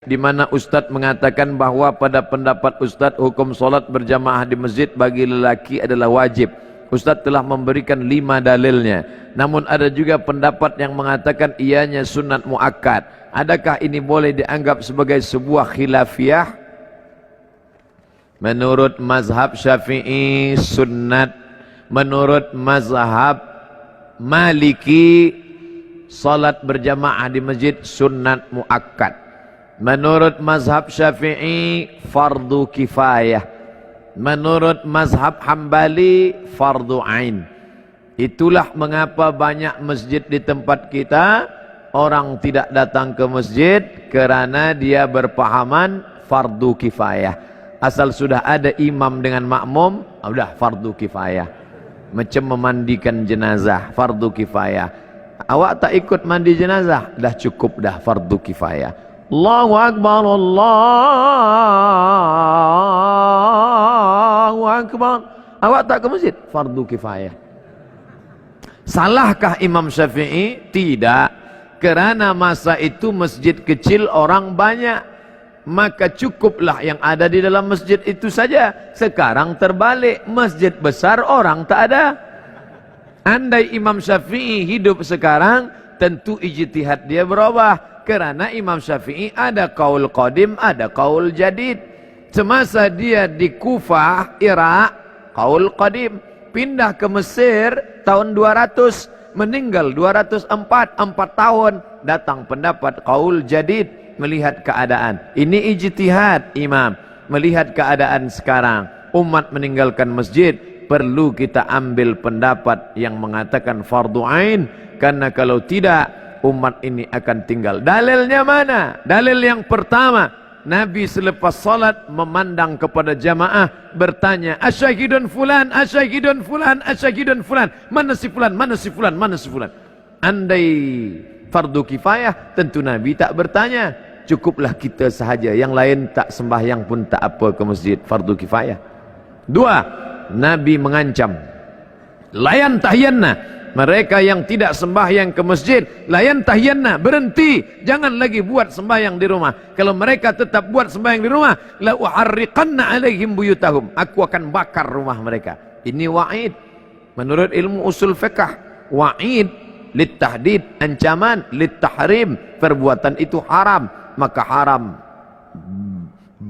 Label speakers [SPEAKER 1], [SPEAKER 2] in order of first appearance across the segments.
[SPEAKER 1] di mana Ustadz mengatakan bahwa pada pendapat Ustadz hukum solat berjamaah di masjid bagi lelaki adalah wajib. Ustadz telah memberikan 5 dalilnya. Namun ada juga pendapat yang mengatakan ianya sunat muakkad. Adakah ini boleh dianggap sebagai sebuah khilafiyah? Menurut mazhab Syafi'i sunnat. Menurut mazhab Maliki salat berjamaah di masjid sunnat muakkad. Menurut mazhab Syafi'i fardu kifayah. Menurut mazhab Hambali fardu ain. Itulah mengapa banyak masjid di tempat kita orang tidak datang ke masjid kerana dia berpahaman fardu kifayah. Asal sudah ada imam dengan makmum, sudah fardu kifayah. Macam memandikan jenazah, fardu kifayah. Awak tak ikut mandi jenazah, dah cukup dah fardu kifayah. Allahu Akbar, Allahu Akbar. Awak tak ke masjid, fardu kifayah. Salahkah Imam Syafi'i? Tidak. Kerana masa itu masjid kecil orang banyak, maka cukuplah yang ada di dalam masjid itu saja. Sekarang terbalik, masjid besar orang tak ada. Andai Imam Syafi'i hidup sekarang, tentu ijtihad dia berubah. Kerana Imam Syafi'i ada qaul qadim, ada qaul jadid. Semasa dia di Kufah, Irak, qaul qadim. Pindah ke Mesir tahun 200, meninggal 204, 4 tahun. Datang pendapat qaul jadid, melihat keadaan. Ini ijtihad imam. Melihat keadaan sekarang, umat meninggalkan masjid, perlu kita ambil pendapat yang mengatakan fardu ain. Karena kalau tidak, umat ini akan tinggal. Dalilnya mana? Dalil yang pertama, Nabi selepas salat memandang kepada jamaah, bertanya, asyahidun fulan, asyahidun fulan, asyahidun fulan. Mana si fulan, mana si fulan, mana si fulan. Andai fardu kifayah, tentu Nabi tak bertanya. Cukuplah kita sahaja, yang lain tak sembahyang pun tak apa ke masjid, fardu kifayah. 2, Nabi mengancam, layan tahyanna, mereka yang tidak sembahyang ke masjid, layan tahyanna, berhenti, jangan lagi buat sembahyang di rumah. Kalau mereka tetap buat sembahyang di rumah, la uharriqanna alaihim buyutahum, aku akan bakar rumah mereka. Ini wa'id menurut ilmu usul fiqh. Wa'id litahdid, ancaman, litahrim, perbuatan itu haram, maka haram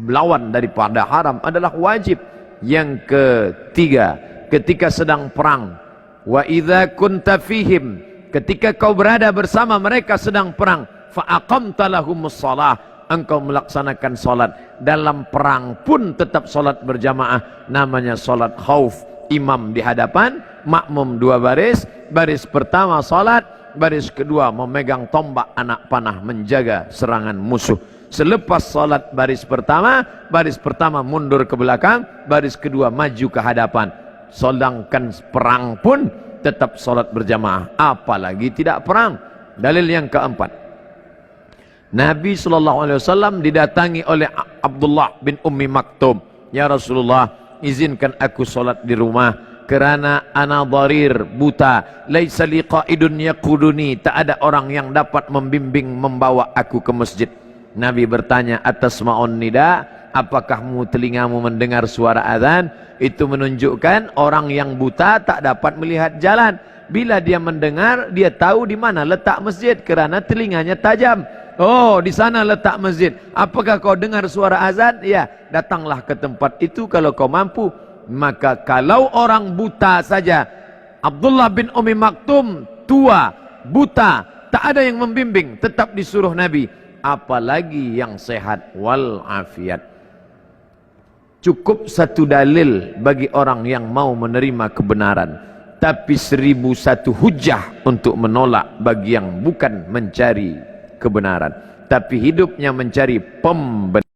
[SPEAKER 1] lawan daripada haram adalah wajib. Yang ketiga, ketika sedang perang, wa idza kunta fihim, ketika kau berada bersama mereka sedang perang, fa aqamta lahumus shalah, engkau melaksanakan salat. Dalam perang pun tetap salat berjamaah, namanya salat khauf. Imam di hadapan, makmum 2 baris. Baris pertama salat, baris kedua memegang tombak anak panah menjaga serangan musuh. Selepas salat baris pertama mundur ke belakang, baris kedua maju ke hadapan. Sedangkan perang pun tetap salat berjamaah, apalagi tidak perang. Dalil yang keempat, Nabi SAW didatangi oleh Abdullah bin Ummi Maktum. Ya Rasulullah, izinkan aku salat di rumah kerana ana dharir, buta, laisa li qaidun yaquduni, tak ada orang yang dapat membimbing membawa aku ke masjid. Nabi bertanya, atasma'un nida, apakah telingamu mendengar suara azan? Itu menunjukkan orang yang buta tak dapat melihat jalan. Bila dia mendengar, dia tahu di mana letak masjid kerana telinganya tajam. Oh, di sana letak masjid. Apakah kau dengar suara azan? Ya, datanglah ke tempat itu kalau kau mampu. Maka kalau orang buta saja, Abdullah bin Ummi Maktum tua, buta, tak ada yang membimbing, tetap disuruh Nabi. Apalagi yang sehat wal afiat. Cukup satu dalil bagi orang yang mau menerima kebenaran, tapi 1001 hujah untuk menolak bagi yang bukan mencari kebenaran, tapi hidupnya mencari pembenaran.